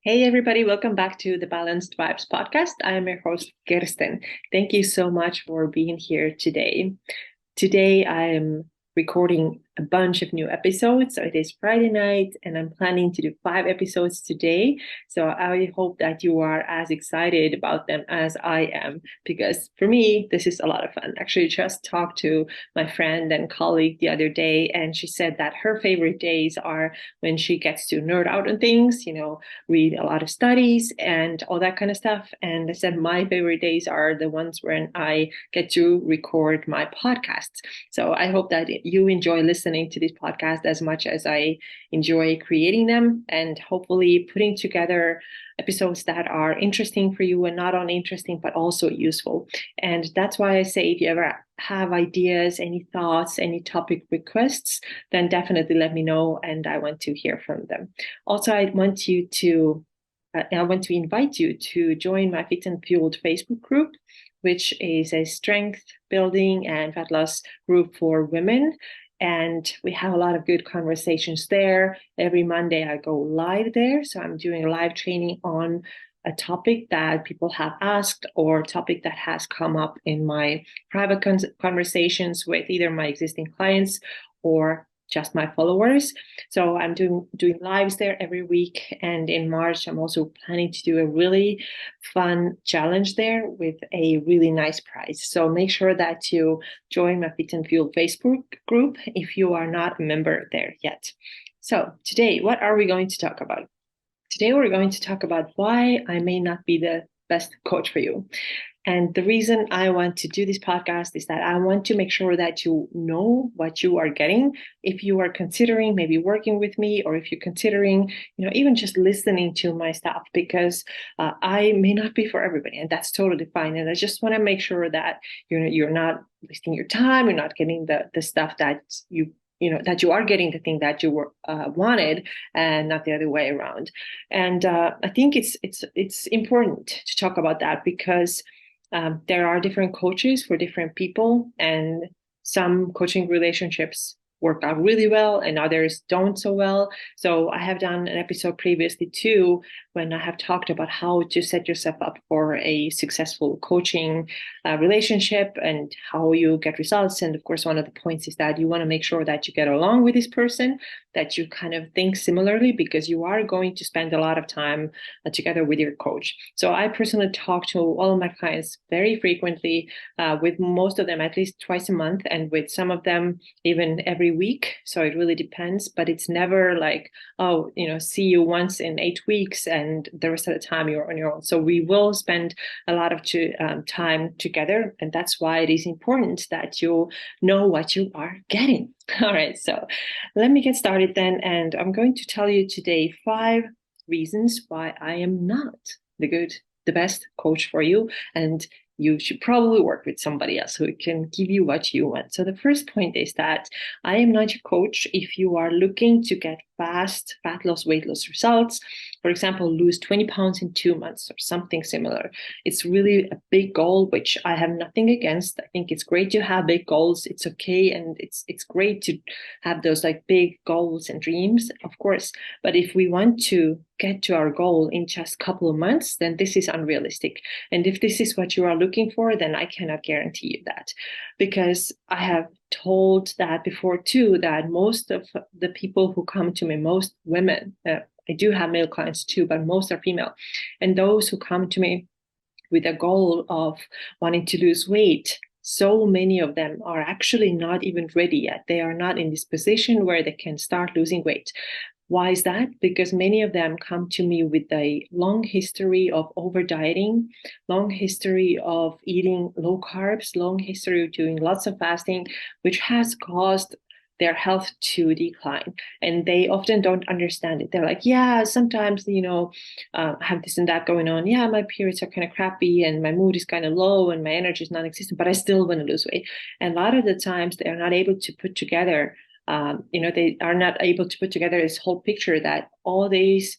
Hey, everybody, welcome back to the Balanced Vibes podcast. I am your host, Kirsten. Thank you so much for being here today. Today, I am recording a bunch of new episodes. So it is Friday night, and I'm planning to do 5 episodes today. So I hope that you are as excited about them as I am, because for me, this is a lot of fun. Actually, just talked to my friend and colleague the other day, and she said that her favorite days are when she gets to nerd out on things, read a lot of studies and all that kind of stuff. And I said my favorite days are the ones when I get to record my podcasts. So I hope that you enjoy listening to this podcast as much as I enjoy creating them, and hopefully putting together episodes that are interesting for you, and not only interesting but also useful. And that's why I say, if you ever have ideas, any thoughts, any topic requests, then definitely let me know, and I want to hear from them. Also, I want to invite you to join my Fit and Fueled Facebook group, which is a strength building and fat loss group for women. And we have a lot of good conversations there. Every Monday, I go live there. So I'm doing a live training on a topic that people have asked, or a topic that has come up in my private conversations with either my existing clients or just my followers. So I'm doing lives there every week. And in March, I'm also planning to do a really fun challenge there with a really nice prize. So make sure that you join my Fit and Fuel Facebook group if you are not a member there yet. So today, what are we going to talk about? Today, we're going to talk about why I may not be the best coach for you. And the reason I want to do this podcast is that I want to make sure that you know what you are getting if you are considering maybe working with me, or if you're considering, even just listening to my stuff, because I may not be for everybody, and that's totally fine. And I just want to make sure that you're not wasting your time, you're not getting the stuff that that you are getting the thing that you wanted, and not the other way around. And I think it's important to talk about that, because there are different coaches for different people, and some coaching relationships work out really well and others don't so well. So I have done an episode previously too, when I have talked about how to set yourself up for a successful coaching relationship, and how you get results. And of course, one of the points is that you want to make sure that you get along with this person, that you kind of think similarly, because you are going to spend a lot of time together with your coach. So I personally talk to all of my clients very frequently, with most of them at least twice a month, and with some of them even every week. So it really depends, but it's never like, oh, see you once in 8 weeks and the rest of the time you're on your own. So we will spend a lot of time together, and that's why it is important that you know what you are getting. All right, so let me get started then, and I'm going to tell you today 5 reasons why I am not the best coach for you, and you should probably work with somebody else who can give you what you want. So the first point is that I am not your coach if you are looking to get fast fat loss, weight loss results. For example, lose 20 pounds in 2 months or something similar. It's really a big goal, which I have nothing against. I think it's great to have big goals. It's okay, and it's great to have those like big goals and dreams, of course. But if we want to get to our goal in just a couple of months, then this is unrealistic. And if this is what you are looking for, then I cannot guarantee you that, because I have told that before too, that most of the people who come to me, most women, I do have male clients too, but most are female. And those who come to me with a goal of wanting to lose weight, so many of them are actually not even ready yet. They are not in this position where they can start losing weight. Why is that? Because many of them come to me with a long history of over dieting, long history of eating low carbs, long history of doing lots of fasting, which has caused their health to decline. And they often don't understand it. They're like, yeah, sometimes, I have this and that going on. Yeah, my periods are kind of crappy and my mood is kind of low and my energy is non-existent, but I still want to lose weight. And a lot of the times they are not able to put together they are not able to put together this whole picture, that all these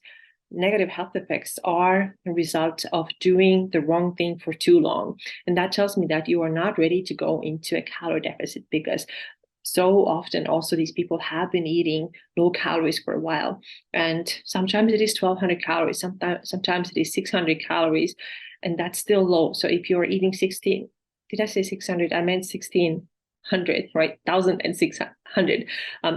negative health effects are a result of doing the wrong thing for too long. And that tells me that you are not ready to go into a calorie deficit, because so often also these people have been eating low calories for a while. And sometimes it is 1,200 calories, sometimes it is 600 calories, and that's still low. So if you're eating 16, did I say 600? I meant 1,600, right? 1,600.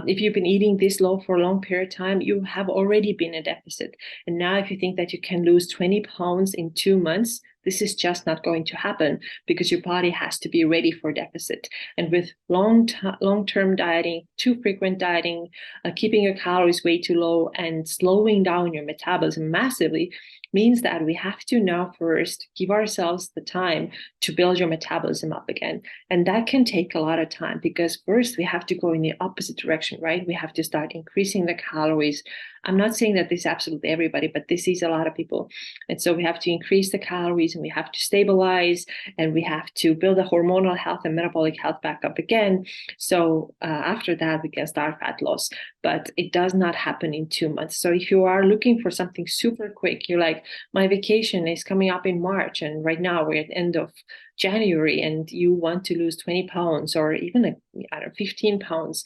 If you've been eating this low for a long period of time, you have already been in a deficit. And now if you think that you can lose 20 pounds in 2 months, this is just not going to happen because your body has to be ready for deficit. And with long-term dieting, too frequent dieting, keeping your calories way too low and slowing down your metabolism massively means that we have to now first give ourselves the time to build your metabolism up again. And that can take a lot of time because first we have to go in the opposite direction, right? We have to start increasing the calories. I'm not saying that this is absolutely everybody, but this is a lot of people. And so we have to increase the calories and we have to stabilize and we have to build the hormonal health and metabolic health back up again. So after that, we can start fat loss, but it does not happen in 2 months. So if you are looking for something super quick, you're like, my vacation is coming up in March and right now we're at the end of January and you want to lose 20 pounds or even, I don't know, 15 pounds,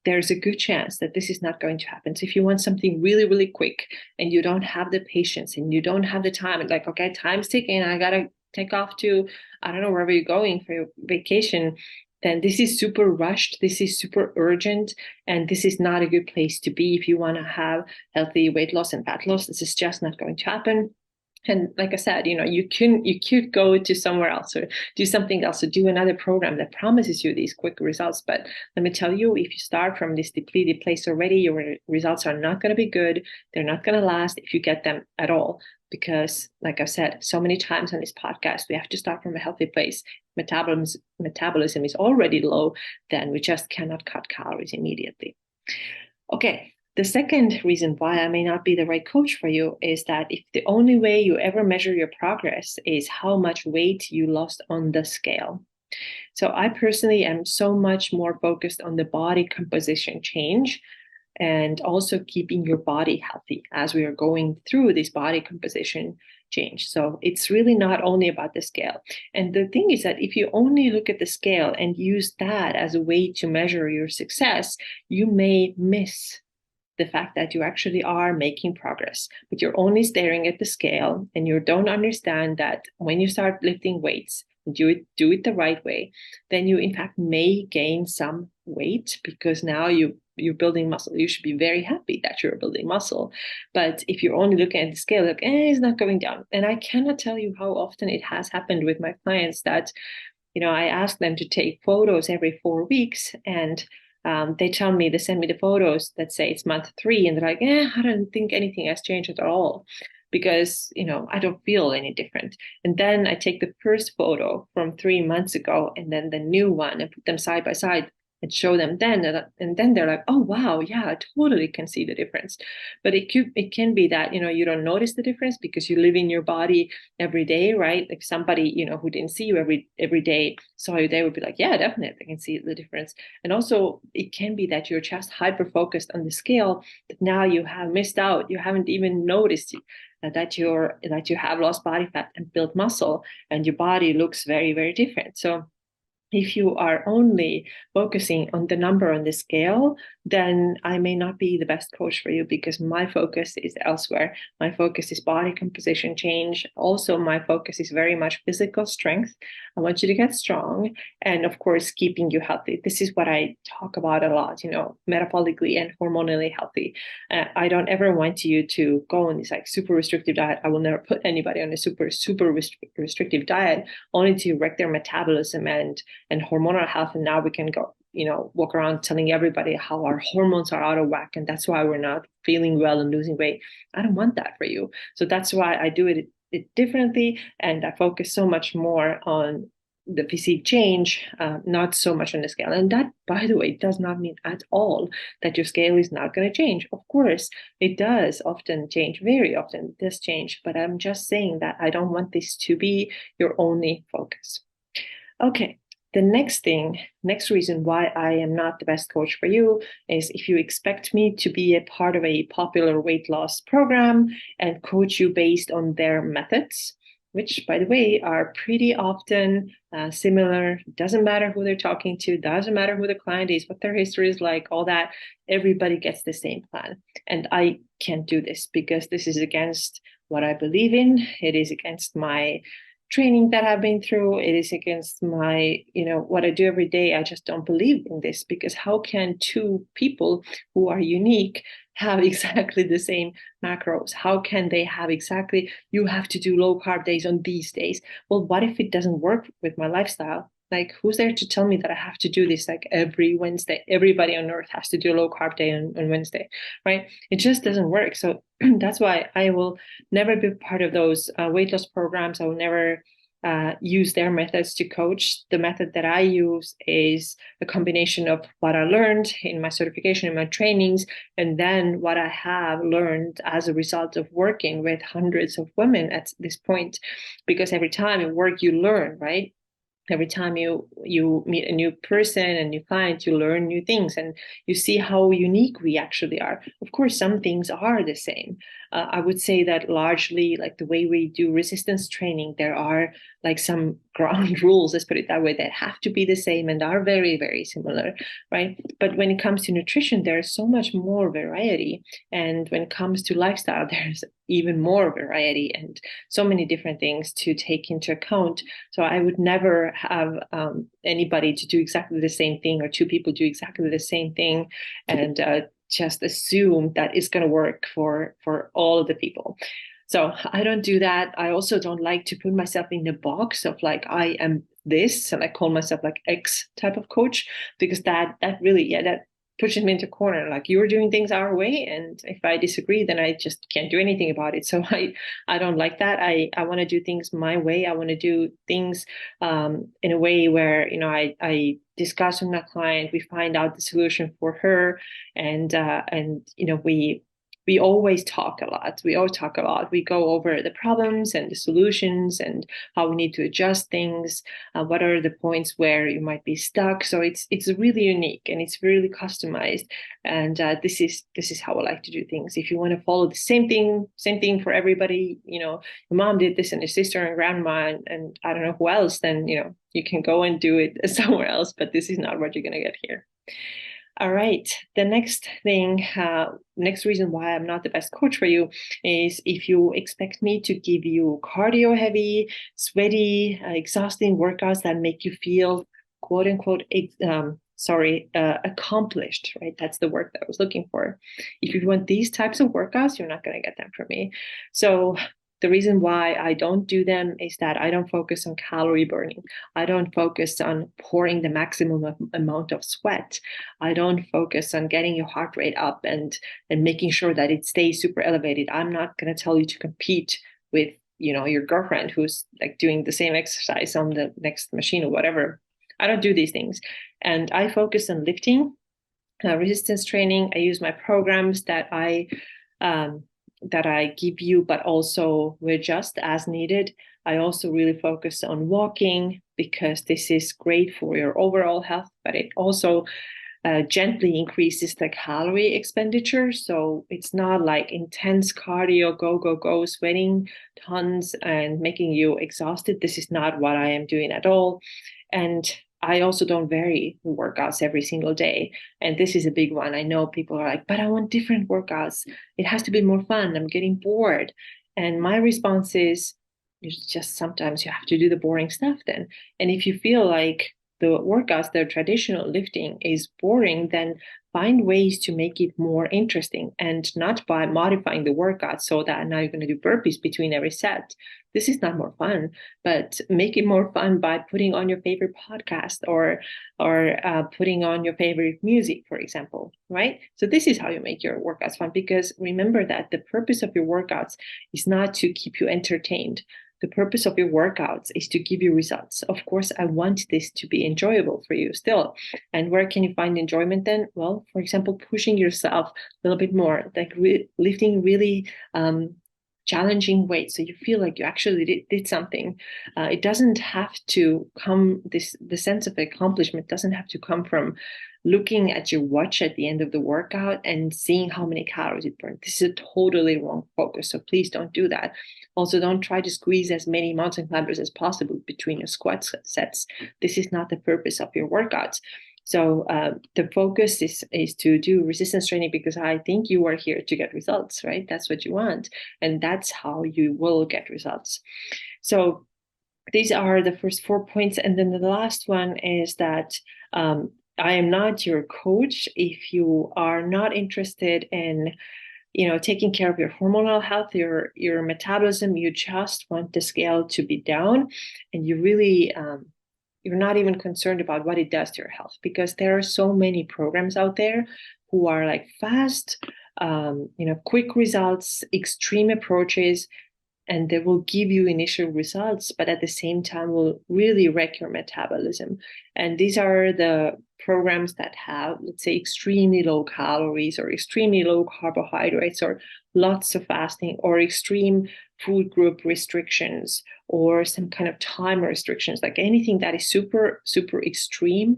there's a good chance that this is not going to happen. So if you want something really, really quick and you don't have the patience and you don't have the time, and like, okay, time's ticking, I gotta take off to, I don't know, wherever you're going for your vacation, then this is super rushed, this is super urgent, and this is not a good place to be if you want to have healthy weight loss and fat loss. This is just not going to happen. And like I said, you could go to somewhere else or do something else or do another program that promises you these quick results. But let me tell you, if you start from this depleted place already, your results are not going to be good. They're not going to last if you get them at all. Because like I've said so many times on this podcast, we have to start from a healthy place. Metabolism is already low, then we just cannot cut calories immediately. Okay. The second reason why I may not be the right coach for you is that if the only way you ever measure your progress is how much weight you lost on the scale. So I personally am so much more focused on the body composition change and also keeping your body healthy as we are going through this body composition change. So it's really not only about the scale. And the thing is that if you only look at the scale and use that as a way to measure your success, you may miss the fact that you actually are making progress, but you're only staring at the scale and you don't understand that when you start lifting weights, do it the right way, then you in fact may gain some weight because now you're building muscle. You should be very happy that you're building muscle. But if you're only looking at the scale, like, it's not going down. And I cannot tell you how often it has happened with my clients that, I ask them to take photos every 4 weeks and they tell me, they send me the photos that say it's month 3, and they're like, I don't think anything has changed at all because, I don't feel any different. And then I take the first photo from 3 months ago and then the new one and put them side by side and show them then, and then they're like, oh wow, yeah, I totally can see the difference. But it can be that you don't notice the difference because you live in your body every day, right? Like somebody who didn't see you every day saw you, they would be like, yeah, definitely I can see the difference. And also it can be that you're just hyper focused on the scale that now you have missed out, you haven't even noticed that you have lost body fat and built muscle, and your body looks very, very different. So if you are only focusing on the number on the scale, then I may not be the best coach for you because my focus is elsewhere. My focus is body composition change. Also, my focus is very much physical strength. I want you to get strong and, of course, keeping you healthy. This is what I talk about a lot, metabolically and hormonally healthy. I don't ever want you to go on this like super restrictive diet. I will never put anybody on a super restrictive diet only to wreck their metabolism and hormonal health. And now we can go, walk around telling everybody how our hormones are out of whack. And that's why we're not feeling well and losing weight. I don't want that for you. So that's why I do it differently. And I focus so much more on the physique change, not so much on the scale. And that, by the way, does not mean at all that your scale is not going to change. Of course, it does often change, very often it does change. But I'm just saying that I don't want this to be your only focus. Okay. The next reason why I am not the best coach for you is if you expect me to be a part of a popular weight loss program and coach you based on their methods, which, by the way, are pretty often similar. Doesn't matter who they're talking to, doesn't matter who the client is, what their history is like, all that. Everybody gets the same plan. And I can't do this because this is against what I believe in. It is against my training that I've been through. It is against my, what I do every day. I just don't believe in this, because how can two people who are unique have exactly the same macros? How can they have exactly, you have to do low carb days on these days? Well, what if it doesn't work with my lifestyle? Like, who's there to tell me that I have to do this like every Wednesday? Everybody on earth has to do a low carb day on Wednesday, right? It just doesn't work. So that's why I will never be part of those weight loss programs. I will never use their methods to coach. The method that I use is a combination of what I learned in my certification, in my trainings, and then what I have learned as a result of working with hundreds of women at this point. Because every time you work, you learn, right? Every time you meet a new person, a new client, you learn new things, and you see how unique we actually are. Of course, some things are the same. I would say that largely, like the way we do resistance training, there are like some ground rules, let's put it that way, that have to be the same and are very, very similar, right? But when it comes to nutrition, there's so much more variety. And when it comes to lifestyle, there's even more variety and so many different things to take into account. So I would never have anybody to do exactly the same thing, or two people do exactly the same thing, and just assume that it's going to work for all of the people. So I don't do that. I also don't like to put myself in the box of like, I am this, and I call myself like X type of coach, because that really, that pushes me into a corner. Like, you're doing things our way, and if I disagree, then I just can't do anything about it. So I don't like that. I want to do things my way. I want to do things in a way where, I discuss with my client, we find out the solution for her, and we always talk a lot. We always talk a lot. We go over the problems and the solutions and how we need to adjust things. What are the points where you might be stuck? So it's really unique and it's really customized. And this is how I like to do things. If you want to follow the same thing for everybody, your mom did this and your sister and grandma and I don't know who else, then you can go and do it somewhere else. But this is not what you're gonna get here. All right. The next thing, next reason why I'm not the best coach for you is if you expect me to give you cardio heavy, sweaty, exhausting workouts that make you feel quote unquote, accomplished, right? That's the word that I was looking for. If you want these types of workouts, you're not going to get them from me. So the reason why I don't do them is that I don't focus on calorie burning. I don't focus on pouring the maximum amount of sweat. I don't focus on getting your heart rate up and making sure that it stays super elevated. I'm not going to tell you to compete with, your girlfriend who's like doing the same exercise on the next machine or whatever. I don't do these things. And I focus on lifting, resistance training. I use my programs that I give you, but also we adjust as needed. I also really focus on walking because this is great for your overall health, but it also gently increases the calorie expenditure. So it's not like intense cardio, go, sweating tons and making you exhausted. This is not what I am doing at all. And I also don't vary workouts every single day. And this is a big one. I know people are like, but I want different workouts. It has to be more fun. I'm getting bored. And my response is, it's just sometimes you have to do the boring stuff then. And if you feel like the workouts, the traditional lifting is boring, then find ways to make it more interesting, and not by modifying the workout so that now you're going to do burpees between every set. This is not more fun, but make it more fun by putting on your favorite podcast or putting on your favorite music, for example, right? So this is how you make your workouts fun, because remember that the purpose of your workouts is not to keep you entertained. The purpose of your workouts is to give you results. Of course, I want this to be enjoyable for you still. And where can you find enjoyment then? Well, for example, pushing yourself a little bit more, like lifting really challenging weights, so you feel like you actually did something. It doesn't have to come, the sense of accomplishment doesn't have to come from looking at your watch at the end of the workout and seeing how many calories it burned. This is a totally wrong focus. So please don't do that. Also, don't try to squeeze as many mountain climbers as possible between your squat sets. This is not the purpose of your workouts. So the focus is to do resistance training because I think you are here to get results, right? That's what you want. And that's how you will get results. So these are the first 4 points. And then the last one is that I am not your coach. If you are not interested in taking care of your hormonal health, your metabolism, you just want the scale to be down, and you really you're not even concerned about what it does to your health, because there are so many programs out there who are like fast, quick results, extreme approaches, and they will give you initial results, but at the same time will really wreck your metabolism. And these are the programs that have, let's say, extremely low calories or extremely low carbohydrates or lots of fasting or extreme food group restrictions or some kind of time restrictions. Like anything that is super, super extreme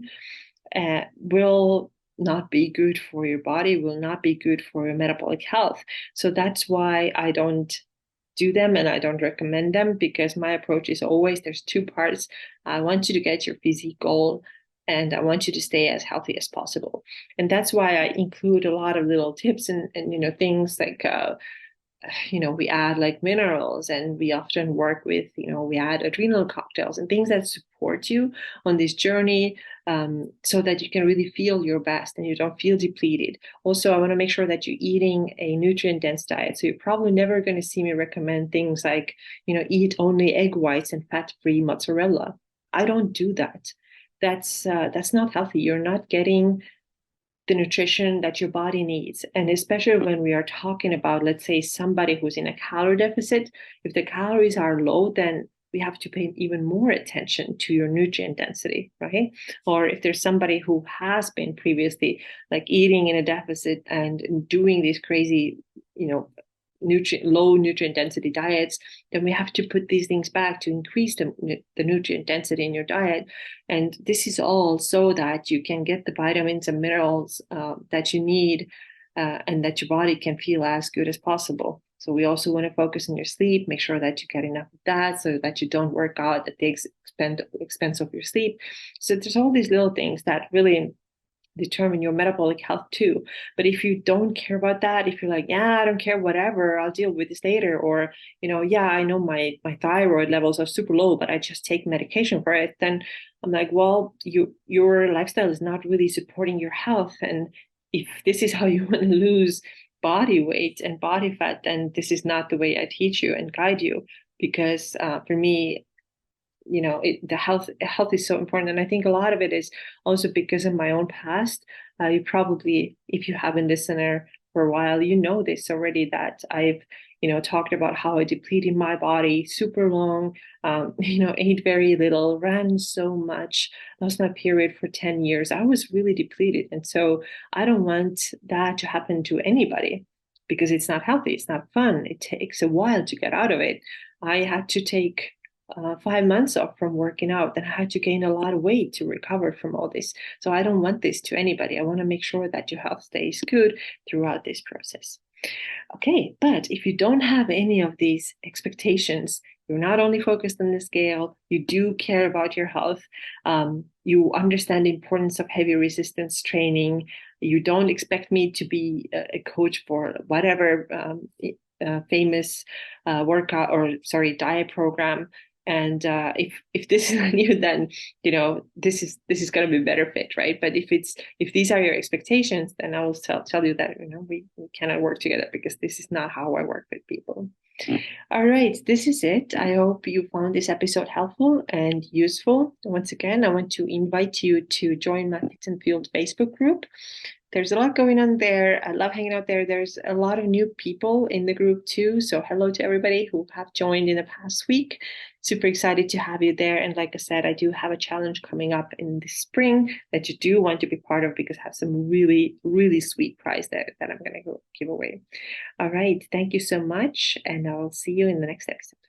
will not be good for your body, will not be good for your metabolic health. So that's why I don't do them and I don't recommend them, because my approach is always there's two parts. I want you to get your physique goal and I want you to stay as healthy as possible. And that's why I include a lot of little tips and things like we add like minerals, and we often work with, we add adrenal cocktails and things that support you on this journey, so that you can really feel your best and you don't feel depleted. Also, I want to make sure that you're eating a nutrient dense diet. So you're probably never going to see me recommend things like, eat only egg whites and fat-free mozzarella. I don't do that. That's not healthy. You're not getting the nutrition that your body needs. And especially when we are talking about, let's say, somebody who's in a calorie deficit, if the calories are low, then we have to pay even more attention to your nutrient density, right? Or if there's somebody who has been previously like eating in a deficit and doing these crazy, low nutrient density diets, then we have to put these things back to increase the nutrient density in your diet. And this is all so that you can get the vitamins and minerals that you need, and that your body can feel as good as possible. So we also want to focus on your sleep, make sure that you get enough of that so that you don't work out at the expense of your sleep. So there's all these little things that really determine your metabolic health too. But if you don't care about that, if you're like, yeah, I don't care, whatever, I'll deal with this later, or yeah, I know my thyroid levels are super low, but I just take medication for it, then I'm like, well, your lifestyle is not really supporting your health. And if this is how you want to lose body weight and body fat, then this is not the way I teach you and guide you. Because for me, the health is so important. And I think a lot of it is also because of my own past. You probably, if you haven't listened for a while, this already, that I've talked about how I depleted my body super long, ate very little, ran so much, lost my period for 10 years. I was really depleted. And so I don't want that to happen to anybody, because it's not healthy, it's not fun, it takes a while to get out of it. I had to take 5 months off from working out, and I had to gain a lot of weight to recover from all this. So I don't want this to anybody. I want to make sure that your health stays good throughout this process. Okay, but if you don't have any of these expectations, you're not only focused on the scale, you do care about your health, you understand the importance of heavy resistance training, you don't expect me to be a coach for whatever famous workout or diet program. And if this is not you, then this is going to be a better fit, right? But if these are your expectations, then I will tell you that we cannot work together, because this is not how I work with people. All right, this is it. I hope you found this episode helpful and useful. Once again, I want to invite you to join my Fit and Fueled Facebook group. There's a lot going on there. I love hanging out there. There's a lot of new people in the group too. So hello to everybody who have joined in the past week. Super excited to have you there. And like I said, I do have a challenge coming up in the spring that you do want to be part of, because I have some really, really sweet prize that I'm going to give away. All right. Thank you so much. And I'll see you in the next episode.